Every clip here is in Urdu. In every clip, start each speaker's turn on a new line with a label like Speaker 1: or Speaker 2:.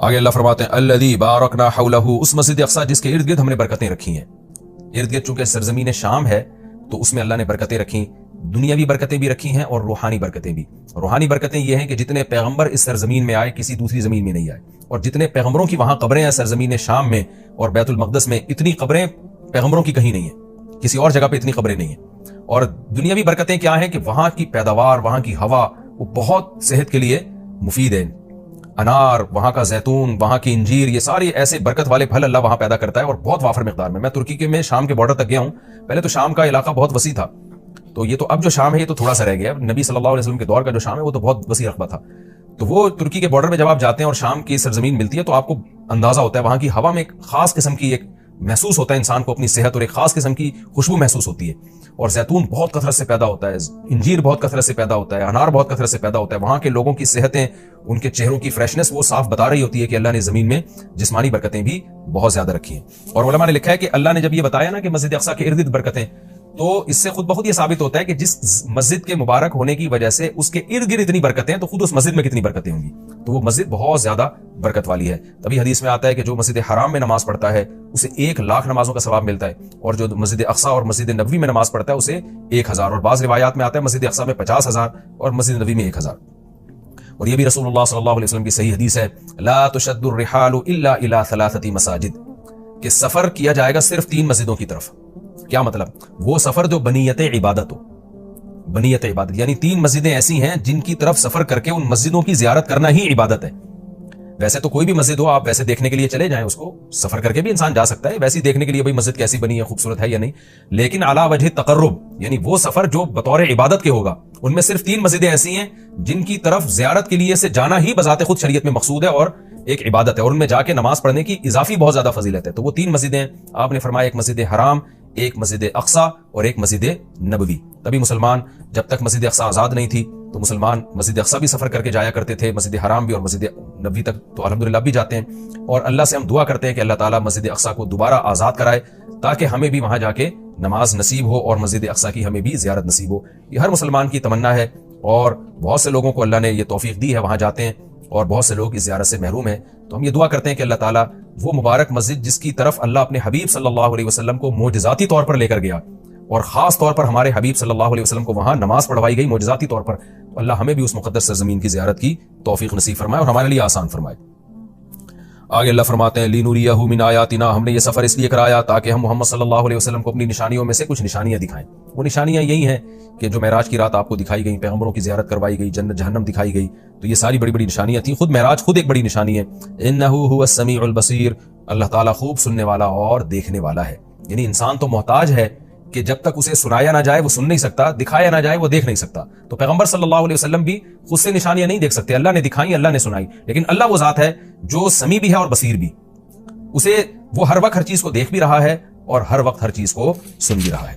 Speaker 1: آگے اللہ فرماتے ہیں الذی بارکنا حولہ، اس مسجد اقصی جس کے ارد گرد ہم نے برکتیں رکھی ہیں. ارد گرد چونکہ سرزمین شام ہے تو اس میں اللہ نے برکتیں رکھی، دنیاوی برکتیں بھی رکھی ہیں اور روحانی برکتیں بھی. روحانی برکتیں یہ ہیں کہ جتنے پیغمبر اس سرزمین میں آئے کسی دوسری زمین میں نہیں آئے، اور جتنے پیغمبروں کی وہاں قبریں ہیں سرزمین شام میں اور بیت المقدس میں، اتنی قبریں پیغمبروں کی کہیں نہیں ہیں، کسی اور جگہ پہ اتنی قبریں نہیں ہیں. اور دنیاوی برکتیں کیا ہیں کہ وہاں کی پیداوار، وہاں کی ہوا وہ بہت صحت کے لیے مفید ہے. انار، وہاں کا زیتون، وہاں کی انجیر، یہ سارے ایسے برکت والے پھل اللہ وہاں پیدا کرتا ہے اور بہت وافر مقدار میں. میں ترکی کے میں شام کے بارڈر تک گیا ہوں. پہلے تو شام کا علاقہ بہت وسیع تھا، تو یہ تو اب جو شام ہے یہ تو تھوڑا سا رہ گیا. نبی صلی اللہ علیہ وسلم کے دور کا جو شام ہے وہ تو بہت وسیع رقبہ تھا. تو وہ ترکی کے بارڈر میں جب آپ جاتے ہیں اور شام کی سرزمین ملتی ہے تو آپ کو اندازہ ہوتا ہے وہاں کی ہوا میں ایک خاص قسم کی ایک محسوس ہوتا ہے انسان کو اپنی صحت، اور ایک خاص قسم کی خوشبو محسوس ہوتی ہے. اور زیتون بہت کثرت سے پیدا ہوتا ہے، انجیر بہت کثرت سے پیدا ہوتا ہے، انار بہت کثرت سے پیدا ہوتا ہے. وہاں کے لوگوں کی صحتیں، ان کے چہروں کی فریشنس وہ صاف بتا رہی ہوتی ہے کہ اللہ نے زمین میں جسمانی برکتیں بھی بہت زیادہ رکھی ہیں. اور علماء نے لکھا ہے کہ اللہ نے جب یہ بتایا نا کہ مسجد اقصی کے ارد گرد برکتیں، تو اس سے خود بخود یہ ثابت ہوتا ہے کہ جس مسجد کے مبارک ہونے کی وجہ سے اس کے ارد گرد اتنی برکتیں ہیں تو خود اس مسجد میں کتنی برکتیں ہوں گی. تو وہ مسجد بہت زیادہ برکت والی ہے. تبھی حدیث میں آتا ہے کہ جو مسجد حرام میں نماز پڑھتا ہے اسے 1,00,000 نمازوں کا ثواب ملتا ہے، اور جو مسجد اقصی اور مسجد نبوی میں نماز پڑھتا ہے اسے 1,000. اور بعض روایات میں آتا ہے مسجد اقصی میں 50,000 اور مسجد نبوی میں 1,000. اور یہ بھی رسول اللہ صلی اللہ علیہ وسلم کی صحیح حدیث ہے، لا تشد الرحال الا الى 3 مساجد، کہ سفر کیا جائے گا صرف 3 مسجدوں کی طرف. کیا مطلب؟ وہ سفر جو بنیت عبادت ہو، بنیت عبادت یعنی 3 مسجدیں ایسی ہیں جن کی طرف سفر کر کے ان مسجدوں کی زیارت کرنا ہی عبادت ہے. ویسے تو کوئی بھی مسجد ہو آپ ویسے دیکھنے کے لیے چلے جائیں، اس کو سفر کر کے بھی انسان جا سکتا ہے ویسے دیکھنے کے لیے بھئی مسجد کیسی بنی ہے، خوبصورت ہے یا نہیں. لیکن علی وجہ تقرب یعنی وہ سفر جو بطور عبادت کے ہوگا، ان میں صرف 3 مسجدیں ایسی ہیں جن کی طرف زیارت کے لیے سے جانا ہی بذات خود شریعت میں مقصود ہے اور ایک عبادت ہے، اور ان میں جا کے نماز پڑھنے کی اضافی بہت زیادہ فضیلت ہے. تو وہ 3 مسجدیں آپ نے فرمایا، ایک مسجد حرام، ایک مسجد اقصی اور ایک مسجد نبوی. تبھی مسلمان جب تک مسجد اقصی آزاد نہیں تھی تو مسلمان مسجد اقصی بھی سفر کر کے جایا کرتے تھے، مسجد حرام بھی اور مسجد نبوی تک تو الحمدللہ بھی جاتے ہیں. اور اللہ سے ہم دعا کرتے ہیں کہ اللہ تعالیٰ مسجد اقصی کو دوبارہ آزاد کرائے تاکہ ہمیں بھی وہاں جا کے نماز نصیب ہو اور مسجد اقصی کی ہمیں بھی زیارت نصیب ہو. یہ ہر مسلمان کی تمنا ہے اور بہت سے لوگوں کو اللہ نے یہ توفیق دی ہے، وہاں جاتے ہیں اور بہت سے لوگ اس زیارت سے محروم ہیں. تو ہم یہ دعا کرتے ہیں کہ اللہ تعالیٰ وہ مبارک مسجد جس کی طرف اللہ اپنے حبیب صلی اللہ علیہ وسلم کو معجزاتی طور پر لے کر گیا، اور خاص طور پر ہمارے حبیب صلی اللہ علیہ وسلم کو وہاں نماز پڑھوائی گئی معجزاتی طور پر، تو اللہ ہمیں بھی اس مقدس سرزمین کی زیارت کی توفیق نصیب فرمائے اور ہمارے لیے آسان فرمائے. آگے اللہ فرماتے ہیں لِنُرِيَهُ مِنْ آیَاتِنَا، ہم نے یہ سفر اس لیے کرایا تاکہ ہم محمد صلی اللہ علیہ وسلم کو اپنی نشانیوں میں سے کچھ نشانیاں دکھائیں. وہ نشانیاں یہی ہیں کہ جو معراج کی رات آپ کو دکھائی گئی، پیغمبروں کی زیارت کروائی گئی، جنت جہنم دکھائی گئی، تو یہ ساری بڑی بڑی نشانیاں تھیں. خود معراج خود ایک بڑی نشانی ہے. إِنَّهُ هُوَ السَّمِيعُ الْبَصِيرُ، اللہ تعالیٰ خوب سننے والا اور دیکھنے والا ہے. یعنی انسان تو محتاج ہے کہ جب تک اسے سنایا نہ جائے وہ سن نہیں سکتا، دکھایا نہ جائے وہ دیکھ نہیں سکتا. تو پیغمبر صلی اللہ علیہ وسلم بھی خود سے نشانیاں نہیں دیکھ سکتے، اللہ نے دکھائی، اللہ نے سنائی. لیکن اللہ وہ ذات ہے جو سمیع بھی ہے اور بصیر بھی، اسے وہ ہر وقت ہر چیز کو دیکھ بھی رہا ہے اور ہر وقت ہر چیز کو سن بھی رہا ہے.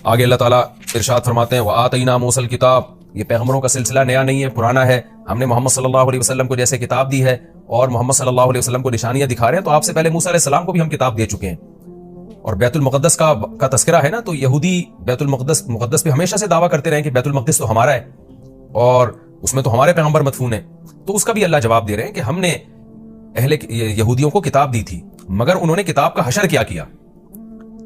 Speaker 1: آگے اللہ تعالیٰ ارشاد فرماتے ہیں وَآتَيْنَا مُوسَى الْكِتَابَ، یہ پیغمبروں کا سلسلہ نیا نہیں ہے، پرانا ہے. ہم نے محمد صلی اللہ علیہ وسلم کو جیسے کتاب دی ہے اور محمد صلی اللہ علیہ وسلم کو نشانیاں دکھا رہے ہیں، تو آپ سے پہلے موسیٰ علیہ السلام کو بھی ہم کتاب دے چکے ہیں. اور بیت المقدس کا تذکرہ ہے نا، تو یہودی بیت المقدس پہ ہمیشہ سے دعویٰ کرتے رہے کہ بیت المقدس تو ہمارا ہے اور اس میں تو ہمارے پیغمبر مدفون ہیں. تو اس کا بھی اللہ جواب دے رہے ہیں کہ ہم نے اہل یہودیوں کو کتاب دی تھی، مگر انہوں نے کتاب کا حشر کیا.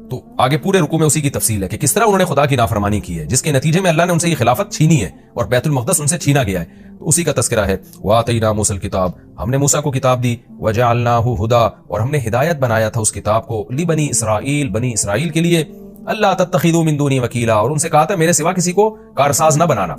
Speaker 1: تو آگے پورے رکوع میں اسی کی تفصیل ہے کہ کس طرح انہوں نے خدا کی نافرمانی کی ہے، جس کے نتیجے میں اللہ نے ان سے یہ خلافت چھینی ہے اور بیت المقدس ان سے چھینا گیا ہے. تو اسی کا تذکرہ ہے وَآتَيْنَا مُوسَى الْكِتَابَ، ہم نے موسیٰ کو کتاب دی، وَجَعَلْنَاهُ هُدًى، اور ہم نے ہدایت بنایا تھا اس کتاب کو، لِبَنِي اسرائیل، بنی اسرائیل کے لیے، اللہ تتخذوا من دونی وکیلا، اور ان سے کہا تھا میرے سوا کسی کو کارساز نہ بنانا،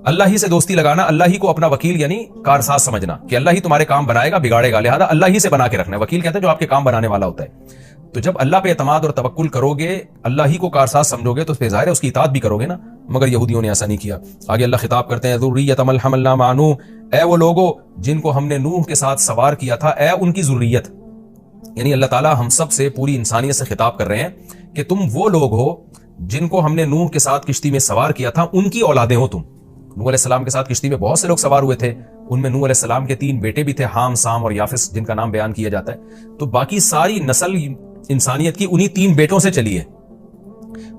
Speaker 1: اللہ ہی سے دوستی لگانا، اللہ ہی کو اپنا وکیل یعنی کارساز سمجھنا کہ اللہ ہی تمہارے کام بنائے گا بگاڑے گا، لہذا اللہ ہی سے بنا کے رکھنا ہے. وکیل کہتے ہیں جو آپ کے کام بنانے والا ہوتا ہے. تو جب اللہ پہ اعتماد اور توکل کرو گے، اللہ ہی کو کارساز سمجھو گے، تو پھر ظاہر ہے اس کی اطاعت بھی کرو گے نا. مگر یہودیوں نے ایسا نہیں کیا. آگے اللہ خطاب کرتے ہیں ذریۃ من حملنا مع نوح، اے وہ لوگوں جن کو ہم نے نوح کے ساتھ سوار کیا تھا، اے ان کی ذریت. یعنی اللہ تعالیٰ ہم سب سے، پوری انسانیت سے خطاب کر رہے ہیں کہ تم وہ لوگ ہو جن کو ہم نے نوح کے ساتھ کشتی میں سوار کیا تھا، ان کی اولادیں ہو تم. نوح علیہ السلام کے ساتھ کشتی میں بہت سے لوگ سوار ہوئے تھے، ان میں نوح علیہ السلام کے 3 بیٹے بھی تھے، حام، سام اور یافس، جن کا نام بیان کیا جاتا ہے. تو باقی ساری نسل انسانیت کی انہی 3 بیٹوں سے چلی ہے.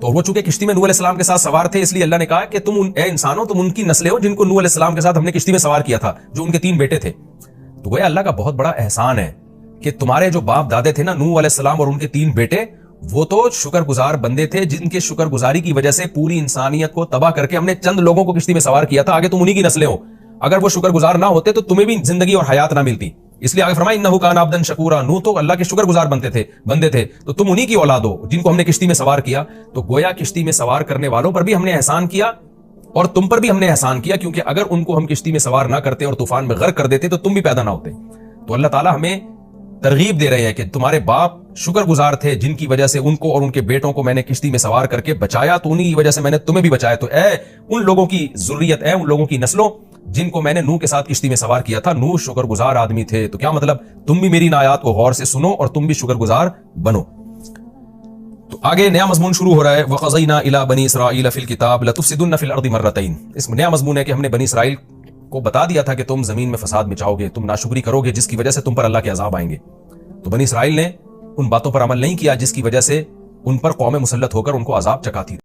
Speaker 1: تو وہ چونکہ کشتی میں نوح علیہ السلام کے ساتھ سوار تھے، اس لیے اللہ نے کہا کہ تم اے انسانوں، تم ان کی نسلیں ہو جن کو نوح علیہ السلام کے ساتھ ہم نے کشتی میں سوار کیا تھا، جو ان کے 3 بیٹے تھے. تو گویا اللہ کا بہت بڑا احسان ہے کہ تمہارے جو باپ دادے تھے نا، نوح علیہ السلام اور ان کے 3 بیٹے، وہ تو شکر گزار بندے تھے، جن کے شکر گزاری کی وجہ سے پوری انسانیت کو تباہ کر کے ہم نے چند لوگوں کو کشتی میں سوار کیا تھا، آگے تم انہی کی نسلیں ہو۔ اگر وہ شکر گزار نہ ہوتے تو تمہیں بھی زندگی اور حیات نہ ملتی، اس لیے آگے فرمایا انہ کان عبدا شکورا، نوح تو اللہ کے شکر گزار بندے تھے، تو تم انہی کی اولاد ہو جن کو ہم نے کشتی میں سوار کیا۔ تو گویا کشتی میں سوار کرنے والوں پر بھی ہم نے احسان کیا اور تم پر بھی ہم نے احسان کیا، کیونکہ اگر ان کو ہم کشتی میں سوار نہ کرتے اور طوفان میں غرق کر دیتے تو تم بھی پیدا نہ ہوتے۔ تو اللہ تعالیٰ ہمیں ترغیب دے رہے ہیں کہ تمہارے باپ شکر گزار تھے، جن کی وجہ سے ان کو اور ان کے بیٹوں کو میں نے کشتی میں سوار کر کے بچایا، تو انہی کی وجہ سے میں نے تمہیں بھی بچایا۔ تو اے ان لوگوں کی ذریت، اے ان لوگوں کی نسلوں جن کو میں نے نوح کے ساتھ کشتی میں سوار کیا تھا، نوح شکر گزار آدمی تھے۔ تو کیا مطلب؟ تم بھی میری ان آیات کو غور سے سنو اور تم بھی شکر گزار بنو۔ تو آگے نیا مضمون شروع ہو رہا ہے، وَقَضَيْنَا إِلَىٰ بَنِي إِسْرَائِيلَ فِي الْكِتَابِ لَتُفْسِدُنَّ فِي الْأَرْضِ مَرَّتَيْنِ۔ اس میں نیا مضمون ہے کہ ہم نے بنی اسرائیل کو بتا دیا تھا کہ تم زمین میں فساد مچاؤ گے، تم ناشکری کرو گے، جس کی وجہ سے تم پر اللہ کے عذاب آئیں گے۔ تو بنی اسرائیل نے ان باتوں پر عمل نہیں کیا جس کی وجہ سے ان پر قوم مسلط ہو کر ان کو عذاب چکاتی۔